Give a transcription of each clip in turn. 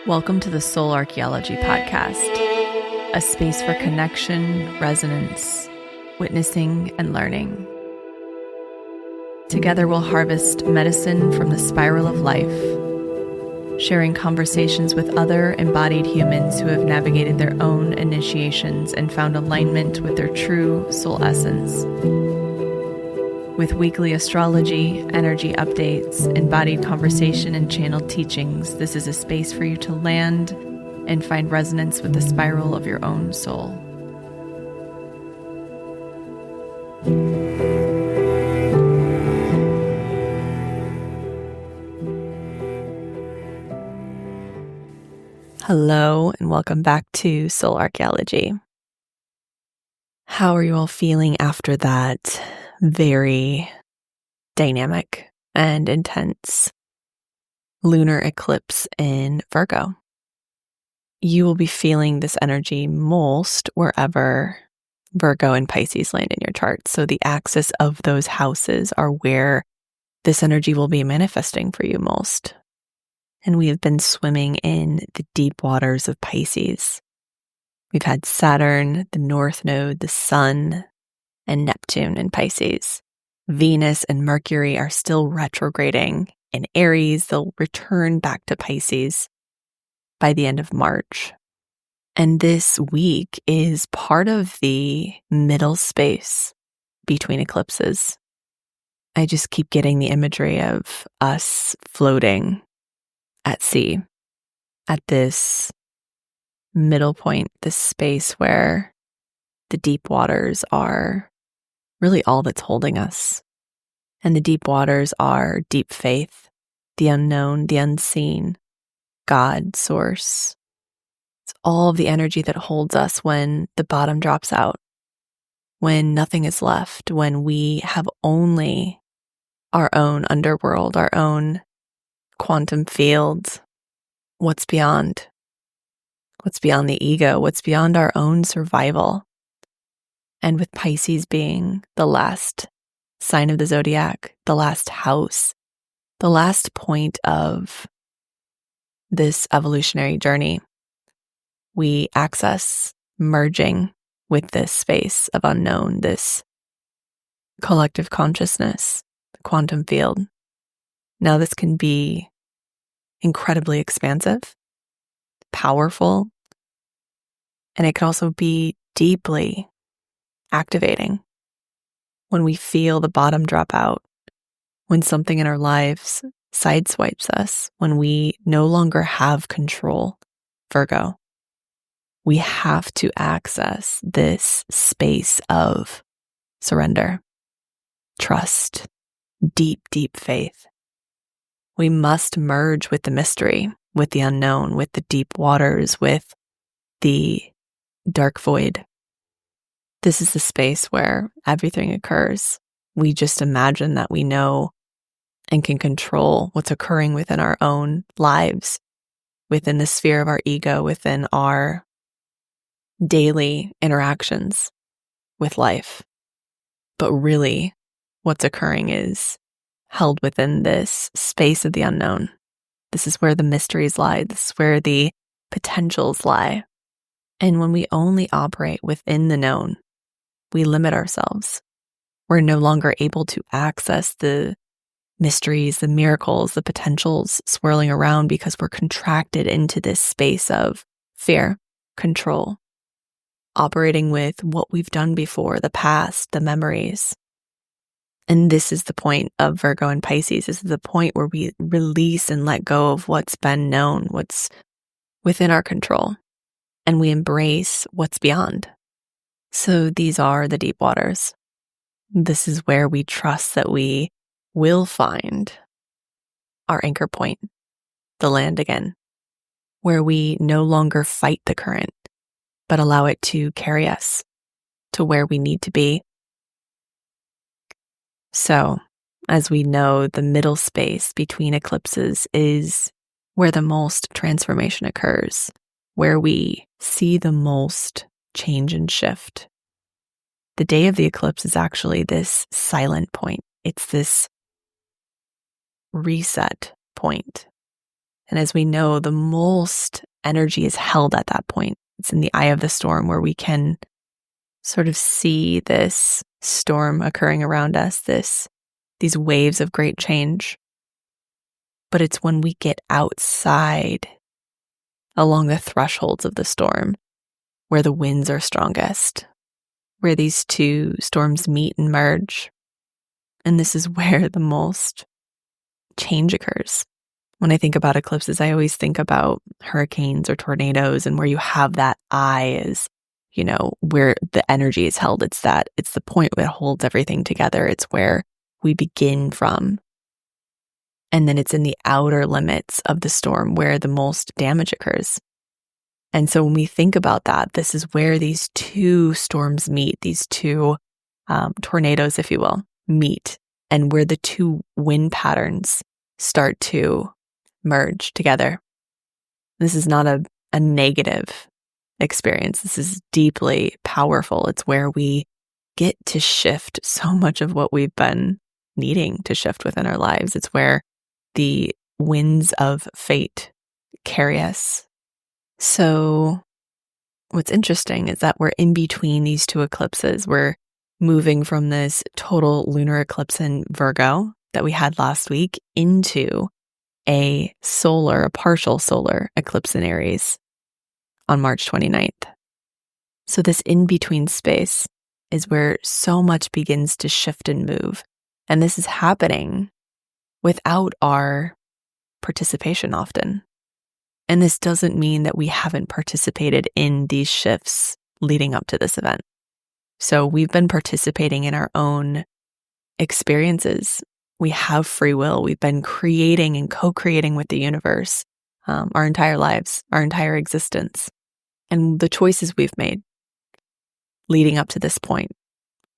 Welcome to the Soul Archaeology podcast, a space for connection, resonance, witnessing, and learning. Together we'll harvest medicine from the spiral of life, sharing conversations with other embodied humans who have navigated their own initiations and found alignment with their true soul essence. With weekly astrology, energy updates, embodied conversation, and channeled teachings, this is a space for you to land and find resonance with the spiral of your own soul. Hello, and welcome back to Soul Archaeology. How are you all feeling after that very dynamic and intense lunar eclipse in Virgo? You will be feeling this energy most wherever Virgo and Pisces land in your chart. So the axis of those houses are where this energy will be manifesting for you most. And we have been swimming in the deep waters of Pisces. We've had Saturn, the North Node, the Sun, and Neptune in Pisces. Venus and Mercury are still retrograding in Aries. They'll return back to Pisces by the end of March. And this week is part of the middle space between eclipses. I just keep getting the imagery of us floating at sea at this middle point, this space where the deep waters are really all that's holding us. And the deep waters are deep faith, the unknown, the unseen, God, source. It's all of the energy that holds us when the bottom drops out, when nothing is left, when we have only our own underworld, our own quantum field. What's beyond? What's beyond the ego? What's beyond our own survival? And with Pisces being the last sign of the zodiac, the last house, the last point of this evolutionary journey, we access merging with this space of unknown, this collective consciousness, the quantum field. Now, this can be incredibly expansive, powerful, and it can also be deeply activating when we feel the bottom drop out, when something in our lives sideswipes us, when we no longer have control. Virgo, we have to access this space of surrender, trust, deep, deep faith. We must merge with the mystery, with the unknown, with the deep waters, with the dark void. This is the space where everything occurs. We just imagine that we know and can control what's occurring within our own lives, within the sphere of our ego, within our daily interactions with life. But really, what's occurring is held within this space of the unknown. This is where the mysteries lie. This is where the potentials lie. And when we only operate within the known, we limit ourselves. We're no longer able to access the mysteries, the miracles, the potentials swirling around because we're contracted into this space of fear, control, operating with what we've done before, the past, the memories. And this is the point of Virgo and Pisces. This is the point where we release and let go of what's been known, what's within our control, and we embrace what's beyond. So these are the deep waters. This is where we trust that we will find our anchor point, the land again, where we no longer fight the current, but allow it to carry us to where we need to be. So, as we know, the middle space between eclipses is where the most transformation occurs, where we see the most change and shift. The day of the eclipse is actually this silent point. It's this reset point. And as we know, the most energy is held at that point. It's in the eye of the storm where we can sort of see this storm occurring around us, these waves of great change. But it's when we get outside along the thresholds of the storm where the winds are strongest, where these two storms meet and merge. And this is where the most change occurs. When I think about eclipses, I always think about hurricanes or tornadoes, and where you have that eye is, where the energy is held. It's the point that holds everything together. It's where we begin from. And then it's in the outer limits of the storm where the most damage occurs. And so when we think about that, this is where these two storms meet, these two tornadoes, if you will, meet, and where the two wind patterns start to merge together. This is not a negative experience. This is deeply powerful. It's where we get to shift so much of what we've been needing to shift within our lives. It's where the winds of fate carry us. So what's interesting is that we're in between these two eclipses. We're moving from this total lunar eclipse in Virgo that we had last week into a partial solar eclipse in Aries on March 29th. So this in-between space is where so much begins to shift and move. And this is happening without our participation often. And this doesn't mean that we haven't participated in these shifts leading up to this event. So we've been participating in our own experiences. We have free will. We've been creating and co-creating with the universe our entire lives, our entire existence. And the choices we've made leading up to this point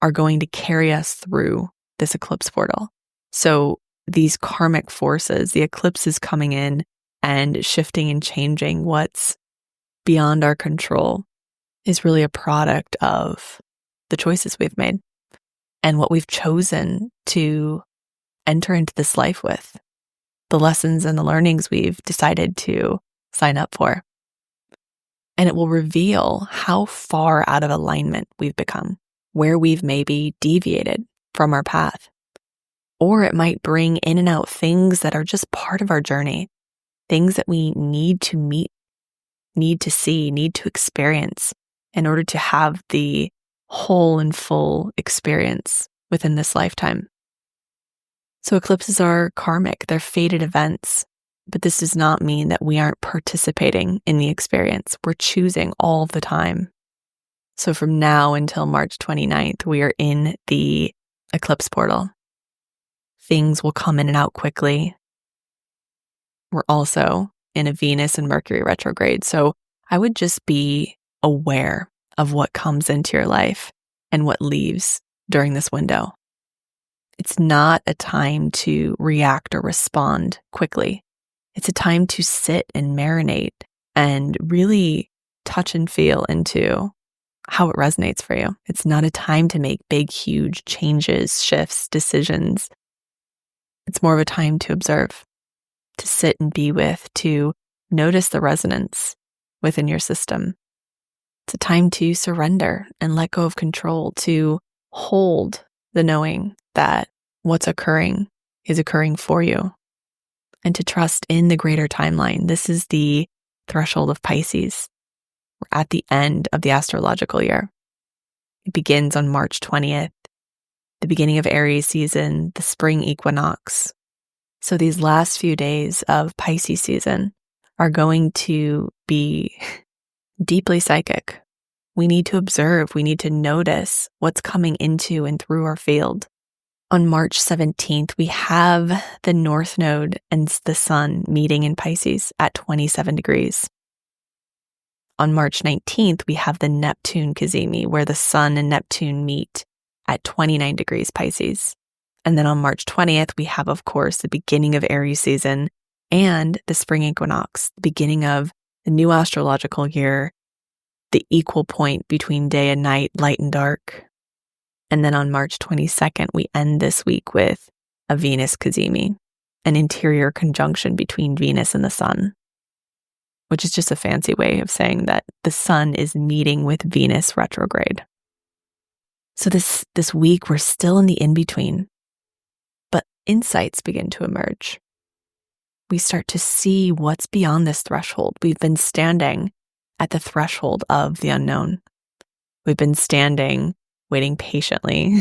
are going to carry us through this eclipse portal. So these karmic forces, the eclipse is coming in and shifting and changing what's beyond our control, is really a product of the choices we've made and what we've chosen to enter into this life with, the lessons and the learnings we've decided to sign up for. And it will reveal how far out of alignment we've become, where we've maybe deviated from our path. Or it might bring in and out things that are just part of our journey, things that we need to meet, need to see, need to experience in order to have the whole and full experience within this lifetime. So eclipses are karmic, they're fated events, but this does not mean that we aren't participating in the experience. We're choosing all the time. So from now until March 29th, we are in the eclipse portal. Things will come in and out quickly. We're also in a Venus and Mercury retrograde. So I would just be aware of what comes into your life and what leaves during this window. It's not a time to react or respond quickly. It's a time to sit and marinate and really touch and feel into how it resonates for you. It's not a time to make big, huge changes, shifts, decisions. It's more of a time to observe, to sit and be with, to notice the resonance within your system. It's a time to surrender and let go of control, to hold the knowing that what's occurring is occurring for you, and to trust in the greater timeline. This is the threshold of Pisces. We're at the end of the astrological year. It begins on March 20th, the beginning of Aries season, the spring equinox. So these last few days of Pisces season are going to be deeply psychic. We need to observe, we need to notice what's coming into and through our field. On March 17th, we have the North Node and the Sun meeting in Pisces at 27 degrees. On March 19th, we have the Neptune Cazimis, where the Sun and Neptune meet at 29 degrees Pisces. And then on March 20th, we have, of course, the beginning of Aries season and the spring equinox, the beginning of the new astrological year, the equal point between day and night, light and dark. And then on March 22nd, we end this week with a Venus Cazimi. an interior conjunction between Venus and the sun, which is just a fancy way of saying that the sun is meeting with Venus retrograde. So this week, we're still in the in-between, but insights begin to emerge. We start to see what's beyond this threshold. We've been standing at the threshold of the unknown. We've been standing, waiting patiently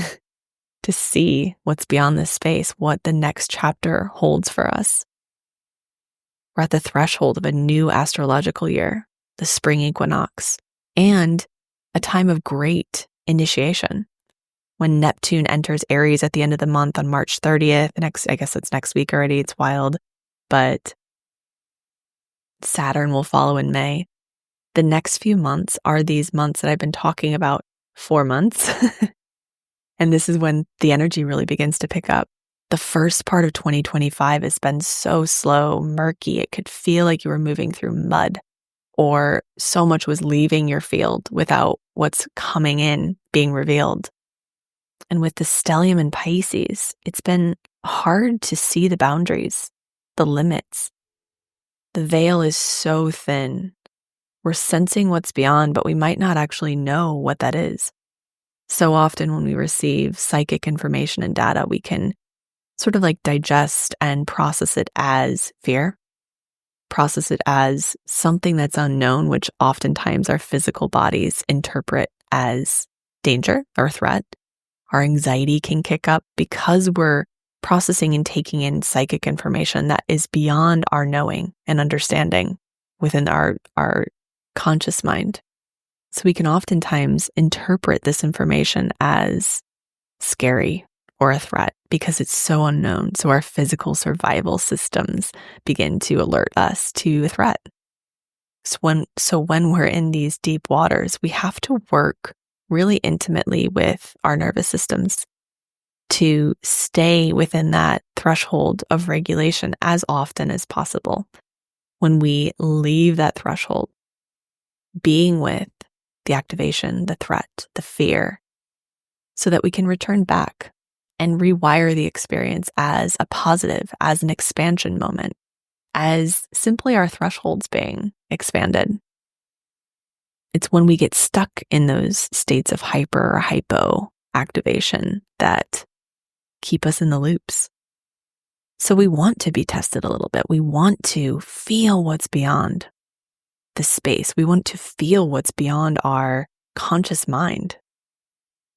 to see what's beyond this space, what the next chapter holds for us. We're at the threshold of a new astrological year, the spring equinox, and a time of great initiation. When Neptune enters Aries at the end of the month on March 30th, I guess it's next week already, it's wild, but Saturn will follow in May. The next few months are these months that I've been talking about, 4 months. And this is when the energy really begins to pick up. The first part of 2025 has been so slow, murky. It could feel like you were moving through mud, or so much was leaving your field without what's coming in being revealed. And with the stellium in Pisces, it's been hard to see the boundaries, the limits. The veil is so thin. We're sensing what's beyond, but we might not actually know what that is. So often when we receive psychic information and data, we can sort of like digest and process it as fear, process it as something that's unknown, which oftentimes our physical bodies interpret as danger or threat. Our anxiety can kick up because we're processing and taking in psychic information that is beyond our knowing and understanding within our conscious mind. So we can oftentimes interpret this information as scary or a threat because it's so unknown. So our physical survival systems begin to alert us to a threat. So when we're in these deep waters, we have to work really intimately with our nervous systems to stay within that threshold of regulation as often as possible. When we leave that threshold, being with the activation, the threat, the fear, so that we can return back and rewire the experience as a positive, as an expansion moment, as simply our thresholds being expanded. It's when we get stuck in those states of hyper or hypo activation that keep us in the loops. So we want to be tested a little bit. We want to feel what's beyond the space. We want to feel what's beyond our conscious mind,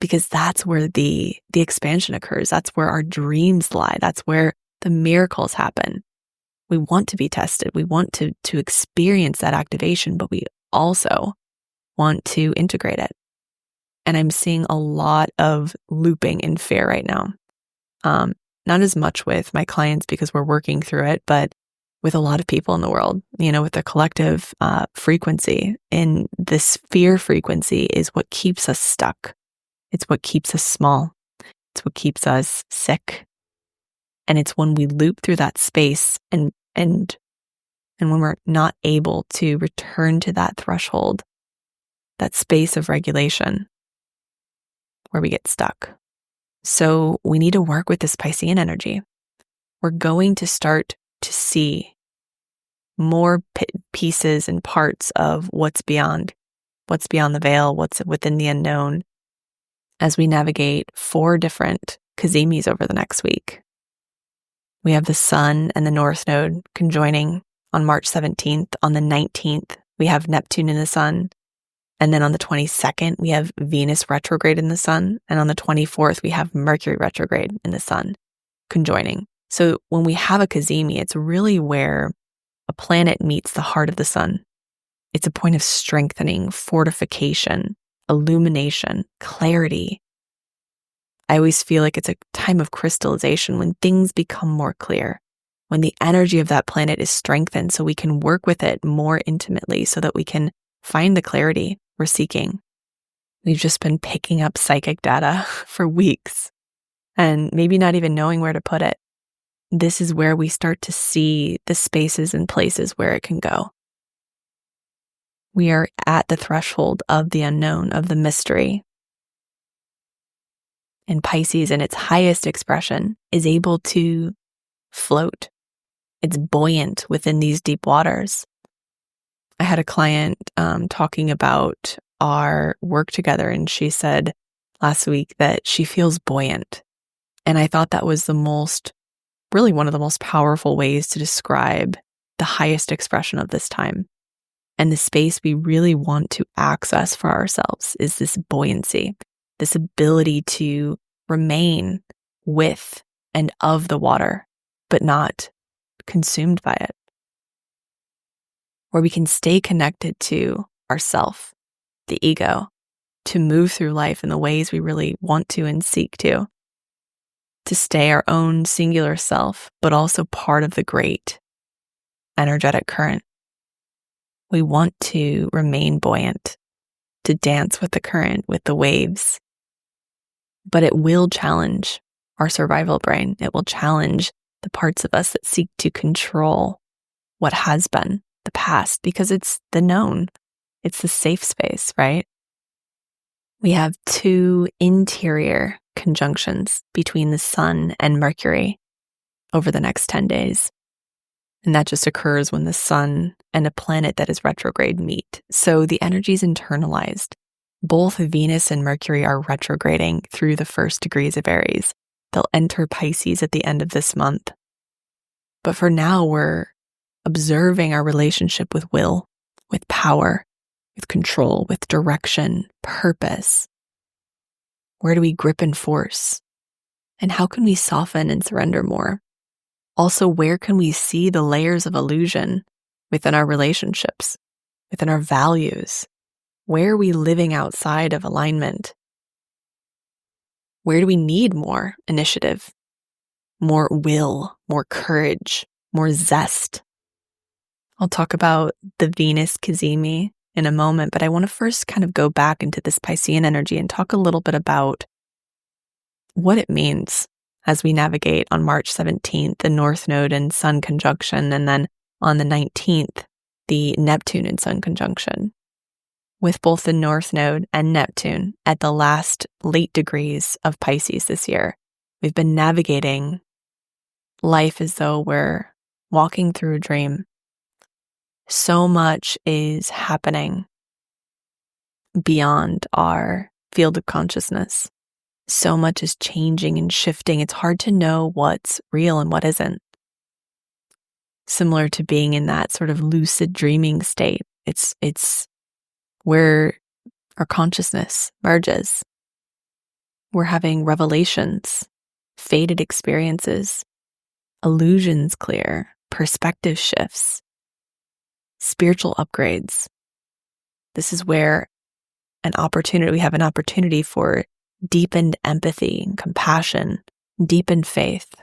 because that's where the expansion occurs. That's where our dreams lie. That's where the miracles happen. We want to be tested. We want to experience that activation, but we also want to integrate it. And I'm seeing a lot of looping in fear right now. Not as much with my clients because we're working through it, but with a lot of people in the world, with the collective frequency. And this fear frequency is what keeps us stuck. It's what keeps us small. It's what keeps us sick. And it's when we loop through that space and when we're not able to return to that threshold, that space of regulation, where we get stuck. So we need to work with this Piscean energy. We're going to start to see more pieces and parts of what's beyond the veil, what's within the unknown, as we navigate 4 different Cazimis over the next week. We have the Sun and the North Node conjoining on March 17th. On the 19th, we have Neptune in the Sun. And then on the 22nd, we have Venus retrograde in the Sun. And on the 24th, we have Mercury retrograde in the Sun conjoining. So when we have a Cazimi, it's really where a planet meets the heart of the Sun. It's a point of strengthening, fortification, illumination, clarity. I always feel like it's a time of crystallization when things become more clear, when the energy of that planet is strengthened so we can work with it more intimately so that we can find the clarity we're seeking. We've just been picking up psychic data for weeks and maybe not even knowing where to put it. This is where we start to see the spaces and places where it can go. We are at the threshold of the unknown, of the mystery. And Pisces, in its highest expression, is able to float It's buoyant within these deep waters. I had a client talking about our work together, and she said last week that she feels buoyant. And I thought that was really one of the most powerful ways to describe the highest expression of this time. And the space we really want to access for ourselves is this buoyancy, this ability to remain with and of the water, but not consumed by it. Where we can stay connected to ourself, the ego, to move through life in the ways we really want to and seek to stay our own singular self, but also part of the great energetic current. We want to remain buoyant, to dance with the current, with the waves. But it will challenge our survival brain. It will challenge the parts of us that seek to control what has been, the past, because it's the known. It's the safe space, right? We have 2 interior conjunctions between the Sun and Mercury over the next 10 days. And that just occurs when the Sun and a planet that is retrograde meet. So the energy is internalized. Both Venus and Mercury are retrograding through the first degrees of Aries. They'll enter Pisces at the end of this month. But for now, we're observing our relationship with will, with power, with control, with direction, purpose. Where do we grip and force? And how can we soften and surrender more? Also, where can we see the layers of illusion within our relationships, within our values? Where are we living outside of alignment? Where do we need more initiative, more will, more courage, more zest? I'll talk about the Venus Cazimis in a moment, but I want to first kind of go back into this Piscean energy and talk a little bit about what it means as we navigate on March 17th, the North Node and Sun conjunction, and then on the 19th, the Neptune and Sun conjunction. With both the North Node and Neptune at the last late degrees of Pisces this year, we've been navigating life as though we're walking through a dream. So much is happening beyond our field of consciousness. So much is changing and shifting. It's hard to know what's real and what isn't. Similar to being in that sort of lucid dreaming state. It's where our consciousness merges. We're having revelations, faded experiences, illusions clear, perspective shifts, spiritual upgrades. This is where we have an opportunity for deepened empathy and compassion, deepened faith,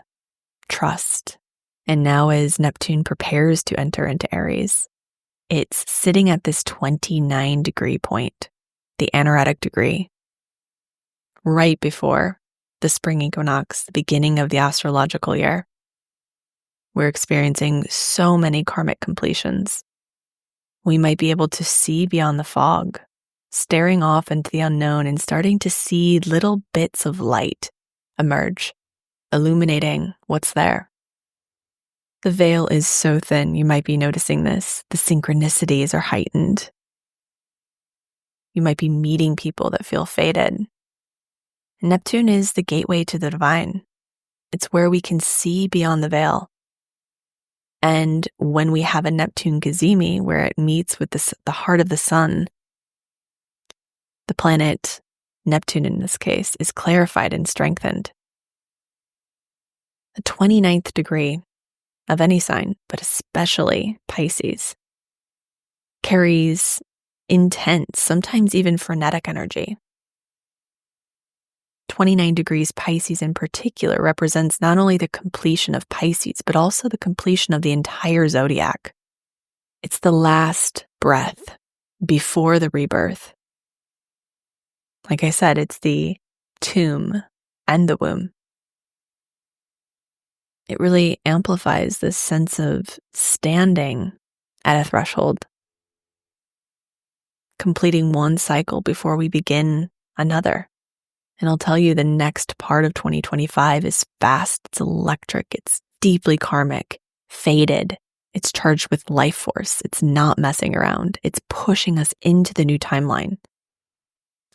trust. And now as Neptune prepares to enter into Aries, it's sitting at this 29-degree point, the anaretic degree, right before the spring equinox, the beginning of the astrological year. We're experiencing so many karmic completions. We might be able to see beyond the fog, staring off into the unknown and starting to see little bits of light emerge, illuminating what's there. The veil is so thin, you might be noticing this. The synchronicities are heightened. You might be meeting people that feel fated. Neptune is the gateway to the divine. It's where we can see beyond the veil. And when we have a Neptune Cazimis, where it meets with the heart of the sun, the planet Neptune in this case is clarified and strengthened. The 29th degree of any sign, but especially Pisces, carries intense, sometimes even frenetic energy. 29 degrees Pisces in particular represents not only the completion of Pisces, but also the completion of the entire zodiac. It's the last breath before the rebirth. Like I said, it's the tomb and the womb. It really amplifies this sense of standing at a threshold, completing one cycle before we begin another. And I'll tell you, the next part of 2025 is fast, it's electric, it's deeply karmic, fated. It's charged with life force. It's not messing around. It's pushing us into the new timeline.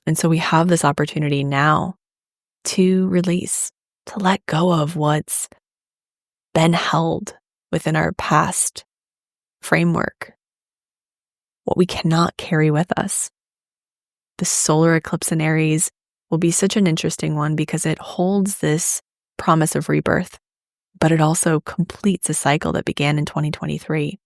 And so we have this opportunity now to release, to let go of what's been held within our past framework, what we cannot carry with us. The solar eclipse in Aries will be such an interesting one because it holds this promise of rebirth, but it also completes a cycle that began in 2023.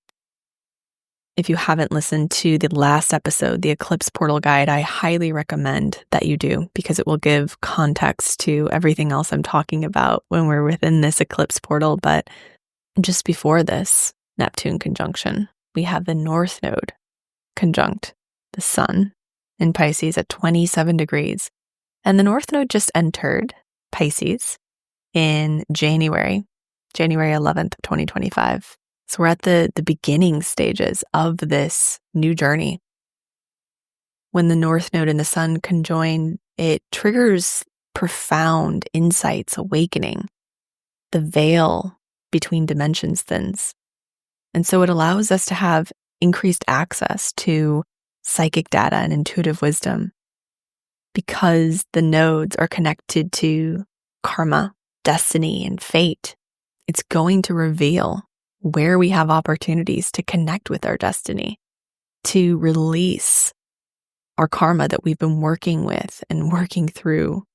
If you haven't listened to the last episode, the Eclipse Portal Guide, I highly recommend that you do because it will give context to everything else I'm talking about when we're within this eclipse portal. But just before this Neptune conjunction, we have the North Node conjunct the Sun in Pisces at 27 degrees. And the North Node just entered Pisces in January 11th, 2025. So we're at the beginning stages of this new journey. When the North Node and the Sun conjoin, it triggers profound insights, awakening. The veil between dimensions thins. And so it allows us to have increased access to psychic data and intuitive wisdom because the nodes are connected to karma, destiny, and fate. It's going to reveal where we have opportunities to connect with our destiny, to release our karma that we've been working with and working throughout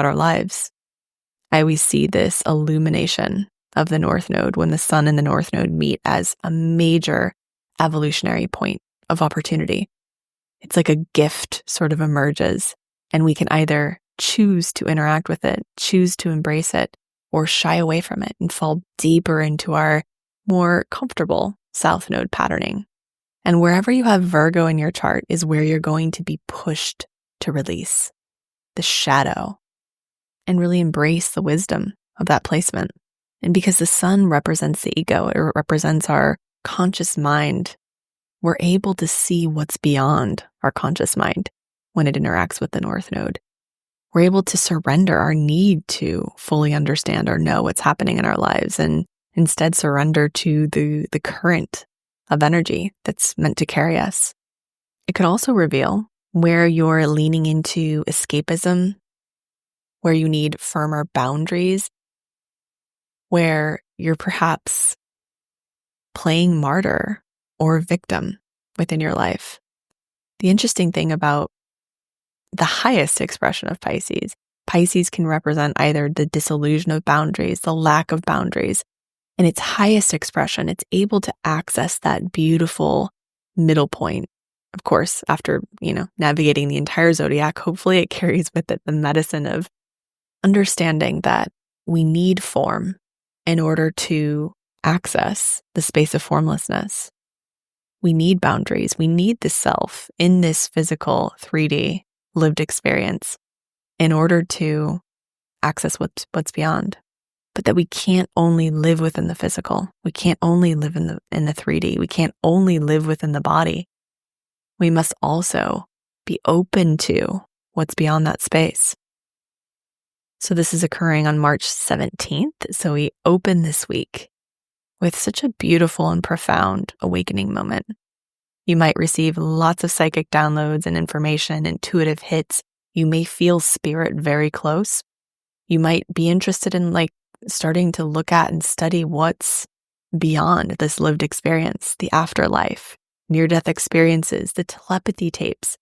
our lives. I always see this illumination of the North Node when the Sun and the North Node meet as a major evolutionary point of opportunity. It's like a gift sort of emerges, and we can either choose to interact with it, choose to embrace it, or shy away from it and fall deeper into our more comfortable South Node patterning. And wherever you have Virgo in your chart is where you're going to be pushed to release the shadow and really embrace the wisdom of that placement. And because the Sun represents the ego, it represents our conscious mind, we're able to see what's beyond our conscious mind when it interacts with the North Node. We're able to surrender our need to fully understand or know what's happening in our lives and instead surrender to the current of energy that's meant to carry us. It could also reveal where you're leaning into escapism, where you need firmer boundaries, where you're perhaps playing martyr or victim within your life. The interesting thing about the highest expression of Pisces can represent either the disillusion of boundaries, the lack of boundaries. In its highest expression, it's able to access that beautiful middle point. Of course, after, navigating the entire zodiac, hopefully it carries with it the medicine of understanding that we need form in order to access the space of formlessness. We need boundaries. We need the self in this physical 3D lived experience in order to access what's beyond. But that we can't only live within the physical. We can't only live in the 3D. We can't only live within the body. We must also be open to what's beyond that space. So this is occurring on March 17th. So we open this week with such a beautiful and profound awakening moment. You might receive lots of psychic downloads and information, intuitive hits. You may feel spirit very close. You might be interested in starting to look at and study what's beyond this lived experience, the afterlife, near-death experiences, the telepathy tapes.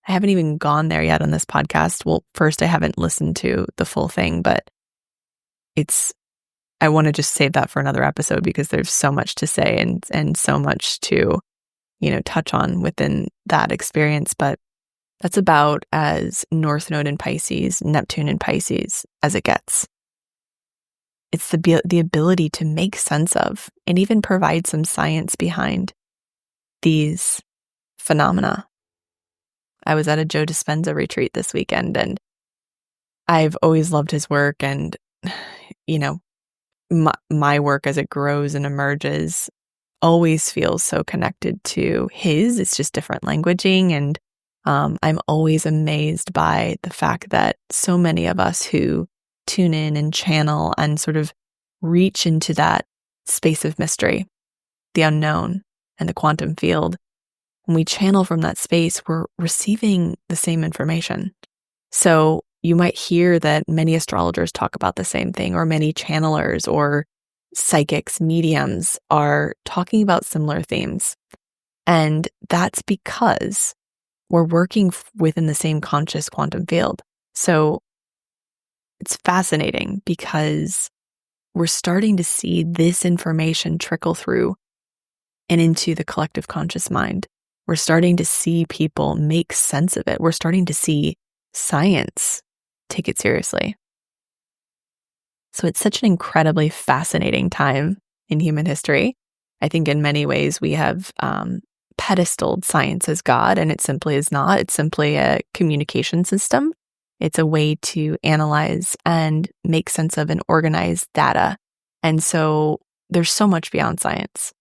I haven't even gone there yet on this podcast. Well, first, I haven't listened to the full thing, but I want to just save that for another episode because there's so much to say and so much to touch on within that experience. But that's about as North Node in Pisces, Neptune in Pisces as it gets. It's the ability to make sense of and even provide some science behind these phenomena. I was at a Joe Dispenza retreat this weekend, and I've always loved his work, and my work as it grows and emerges always feels so connected to his. It's just different languaging, and I'm always amazed by the fact that so many of us who tune in and channel and sort of reach into that space of mystery, the unknown, and the quantum field. When we channel from that space, we're receiving the same information. So you might hear that many astrologers talk about the same thing, or many channelers or psychics, mediums are talking about similar themes. And that's because we're working within the same conscious quantum field. So it's fascinating because we're starting to see this information trickle through and into the collective conscious mind. We're starting to see people make sense of it. We're starting to see science take it seriously. So it's such an incredibly fascinating time in human history. I think in many ways we have pedestaled science as God, and it simply is not. It's simply a communication system. It's a way to analyze and make sense of and organize data. And so there's so much beyond science.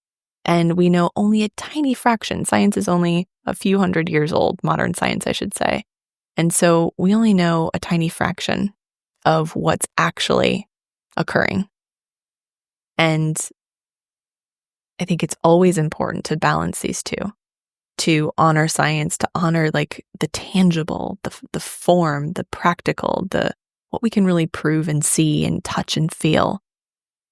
And we know only a tiny fraction. Science is only a few hundred years old, modern science, I should say. And so we only know a tiny fraction of what's actually occurring. And I think it's always important to balance these two, to honor science, to honor like the tangible, the form, the practical, what we can really prove and see and touch and feel,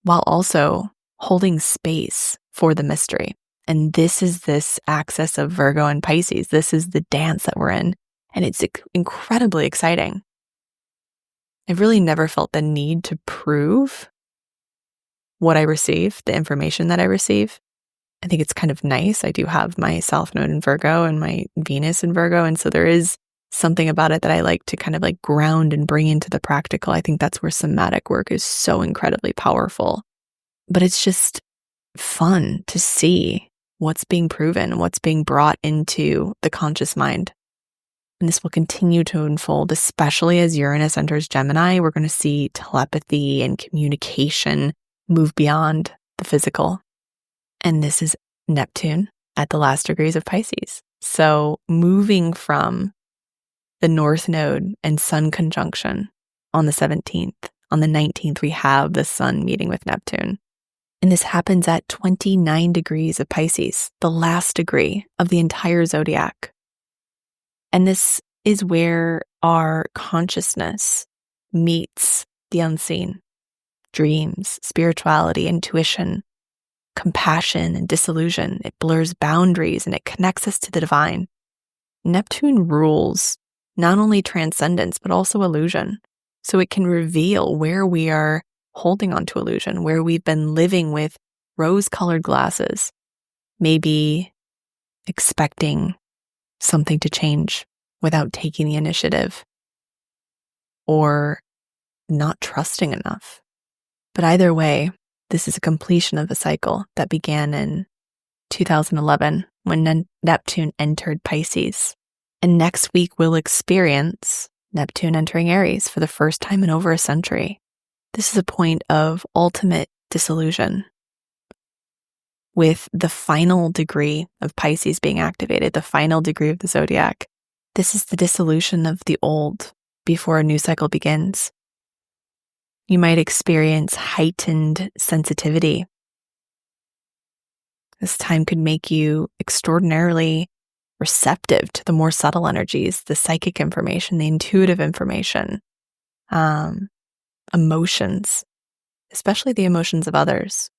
while also holding space for the mystery. And this is this axis of Virgo and Pisces. This is the dance that we're in. And it's incredibly exciting. I've really never felt the need to prove what I receive, the information that I receive. I think it's kind of nice. I do have my South Node in Virgo and my Venus in Virgo. And so there is something about it that I like to kind of like ground and bring into the practical. I think that's where somatic work is so incredibly powerful. But it's just fun to see what's being proven, what's being brought into the conscious mind. And this will continue to unfold, especially as Uranus enters Gemini. We're going to see telepathy and communication move beyond the physical. And this is Neptune at the last degrees of Pisces. So moving from the North Node and Sun conjunction on the 17th, on the 19th, we have the Sun meeting with Neptune. And this happens at 29 degrees of Pisces, the last degree of the entire zodiac. And this is where our consciousness meets the unseen. Dreams, spirituality, intuition, compassion, and disillusion. It blurs boundaries and it connects us to the divine. Neptune rules not only transcendence, but also illusion. So it can reveal where we are holding on to illusion, where we've been living with rose-colored glasses, maybe expecting something to change without taking the initiative, or not trusting enough. But either way, this is a completion of a cycle that began in 2011 when Neptune entered Pisces. And next week we'll experience Neptune entering Aries for the first time in over a century. This is a point of ultimate disillusion, with the final degree of Pisces being activated, the final degree of the zodiac. This is the dissolution of the old before a new cycle begins. You might experience heightened sensitivity. This time could make you extraordinarily receptive to the more subtle energies, the psychic information, the intuitive information, emotions, especially the emotions of others.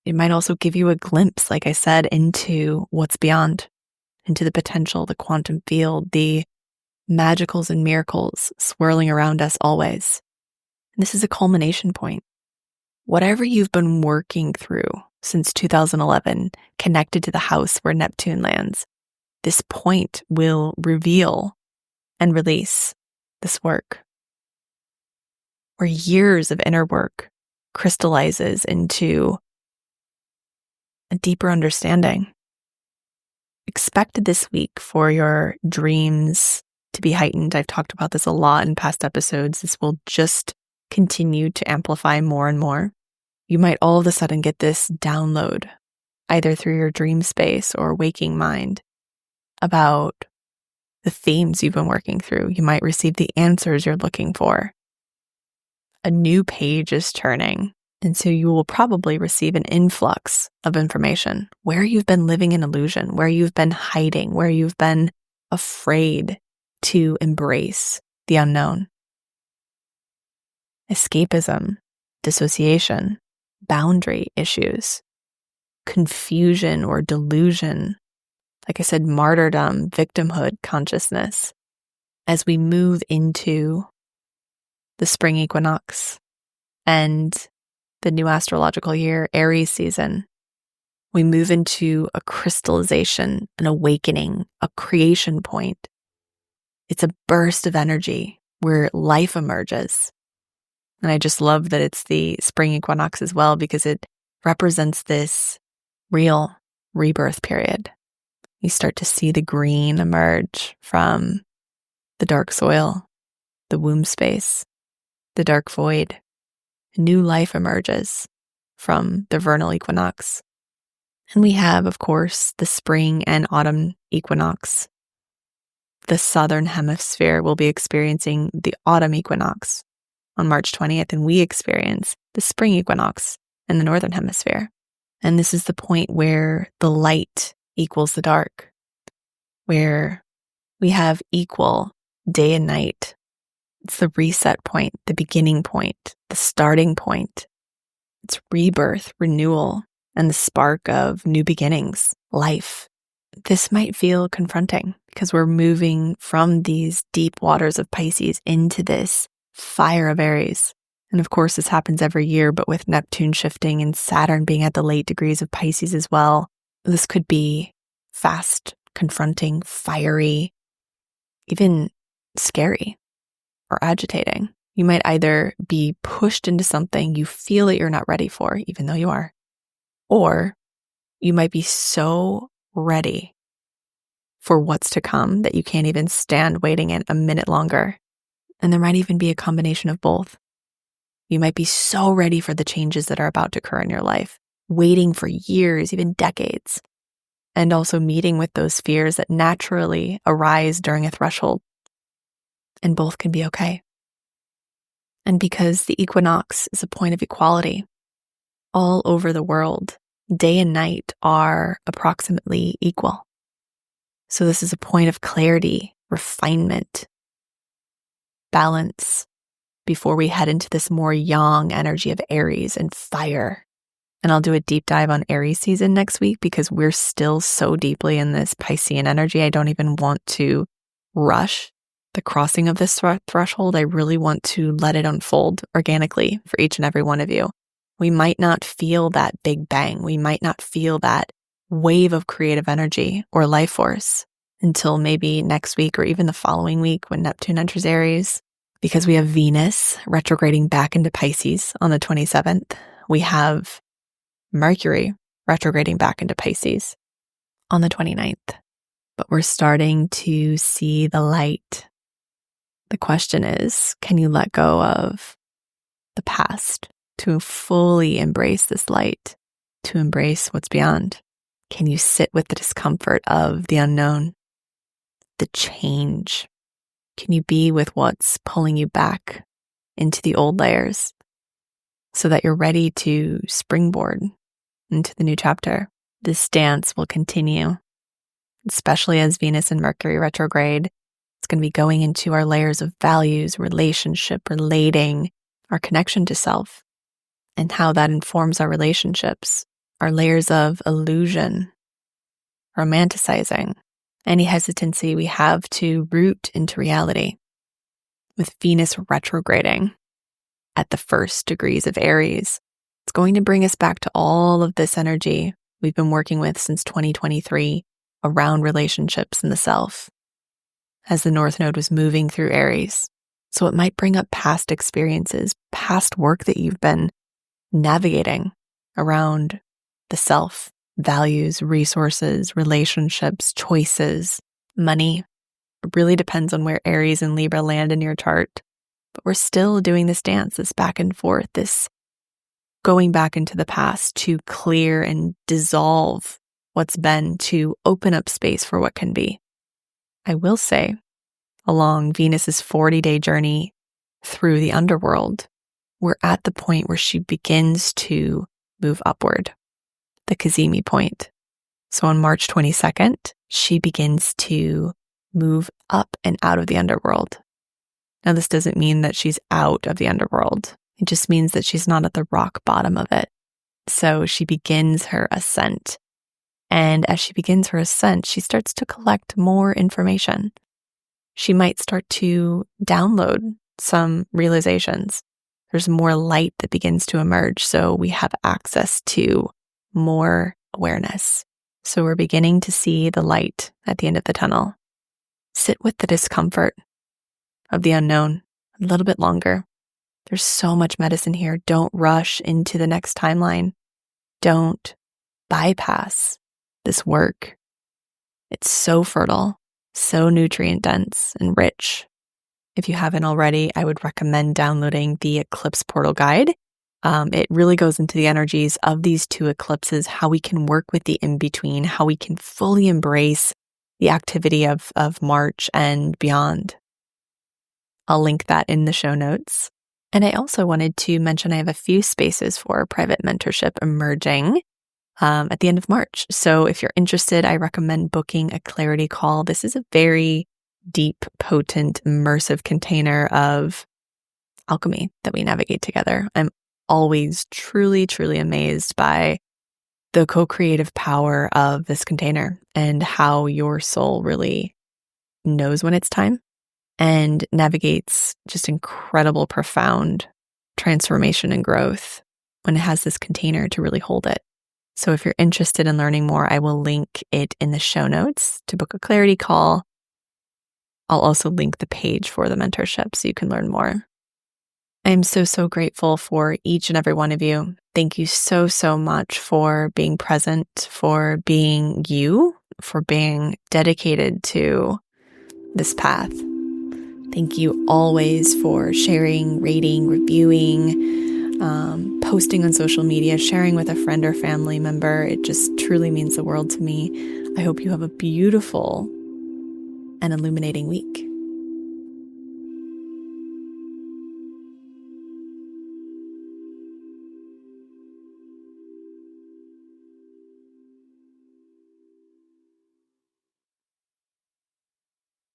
It might also give you a glimpse, like I said, into what's beyond, into the potential, the quantum field, the magicals and miracles swirling around us always. And this is a culmination point. Whatever you've been working through since 2011, connected to the house where Neptune lands, this point will reveal and release this work, where years of inner work crystallizes into a deeper understanding. Expect this week for your dreams to be heightened. I've talked about this a lot in past episodes. This will just continue to amplify more and more. You might all of a sudden get this download, either through your dream space or waking mind, about the themes you've been working through. You might receive the answers you're looking for. A new page is turning And so you will probably receive an influx of information where you've been living in illusion, where you've been hiding, where you've been afraid to embrace the unknown. Escapism, dissociation, boundary issues, confusion or delusion, like I said, martyrdom, victimhood consciousness. As we move into the spring equinox and the new astrological year, Aries season, we move into a crystallization, an awakening, a creation point. It's a burst of energy where life emerges. And I just love that it's the spring equinox as well, because it represents this real rebirth period. You start to see the green emerge from the dark soil, the womb space, the dark void. New life emerges from the vernal equinox. And we have, of course, the spring and autumn equinox. The Southern Hemisphere will be experiencing the autumn equinox on March 20th, and we experience the spring equinox in the Northern Hemisphere. And this is the point where the light equals the dark, where we have equal day and night. It's the reset point, the beginning point, the starting point. It's rebirth, renewal, and the spark of new beginnings, life. This might feel confronting because we're moving from these deep waters of Pisces into this fire of Aries. And of course, this happens every year, but with Neptune shifting and Saturn being at the late degrees of Pisces as well, this could be fast, confronting, fiery, even scary or agitating. You might either be pushed into something you feel that you're not ready for, even though you are, or you might be so ready for what's to come that you can't even stand waiting a minute longer. And there might even be a combination of both. You might be so ready for the changes that are about to occur in your life, waiting for years, even decades, and also meeting with those fears that naturally arise during a threshold. And both can be okay. And because the equinox is a point of equality, all over the world, day and night are approximately equal. So this is a point of clarity, refinement, balance, before we head into this more yang energy of Aries and fire. And I'll do a deep dive on Aries season next week because we're still so deeply in this Piscean energy. I don't even want to rush the crossing of this threshold. I really want to let it unfold organically for each and every one of you. We might not feel that big bang. We might not feel that wave of creative energy or life force until maybe next week or even the following week when Neptune enters Aries, because we have Venus retrograding back into Pisces on the 27th. We have Mercury retrograding back into Pisces on the 29th. But we're starting to see the light. The question is, can you let go of the past to fully embrace this light, to embrace what's beyond? Can you sit with the discomfort of the unknown, the change? Can you be with what's pulling you back into the old layers so that you're ready to springboard into the new chapter? This dance will continue, especially as Venus and Mercury retrograde. It's going to be going into our layers of values, relationship, relating, our connection to self, and how that informs our relationships, our layers of illusion, romanticizing, any hesitancy we have to root into reality. With Venus retrograding at the first degrees of Aries, it's going to bring us back to all of this energy we've been working with since 2023 around relationships and the self, as the North Node was moving through Aries. So it might bring up past experiences, past work that you've been navigating around the self, values, resources, relationships, choices, money. It really depends on where Aries and Libra land in your chart. But we're still doing this dance, this back and forth, this going back into the past to clear and dissolve what's been, to open up space for what can be. I will say, along Venus's 40-day journey through the underworld, we're at the point where she begins to move upward, the Cazimis point. So on March 22nd, she begins to move up and out of the underworld. Now, this doesn't mean that she's out of the underworld. It just means that she's not at the rock bottom of it. So she begins her ascent. And as she begins her ascent, she starts to collect more information. She might start to download some realizations. There's more light that begins to emerge, so we have access to more awareness. So we're beginning to see the light at the end of the tunnel. Sit with the discomfort of the unknown a little bit longer. There's so much medicine here. Don't rush into the next timeline. Don't bypass this work. It's so fertile, so nutrient dense and rich. If you haven't already, I would recommend downloading the Eclipse Portal Guide. It really goes into the energies of these two eclipses, how we can work with the in-between, how we can fully embrace the activity of March and beyond. I'll link that in the show notes. And I also wanted to mention I have a few spaces for private mentorship emerging at the end of March. So if you're interested, I recommend booking a clarity call. This is a very deep, potent, immersive container of alchemy that we navigate together. I'm always truly, truly amazed by the co-creative power of this container and how your soul really knows when it's time and navigates just incredible, profound transformation and growth when it has this container to really hold it. So if you're interested in learning more, I will link it in the show notes to book a clarity call. I'll also link the page for the mentorship so you can learn more. I'm so, so grateful for each and every one of you. Thank you so, so much for being present, for being you, for being dedicated to this path. Thank you always for sharing, rating, reviewing, posting on social media, sharing with a friend or family member. It just truly means the world to me. I hope you have a beautiful and illuminating week.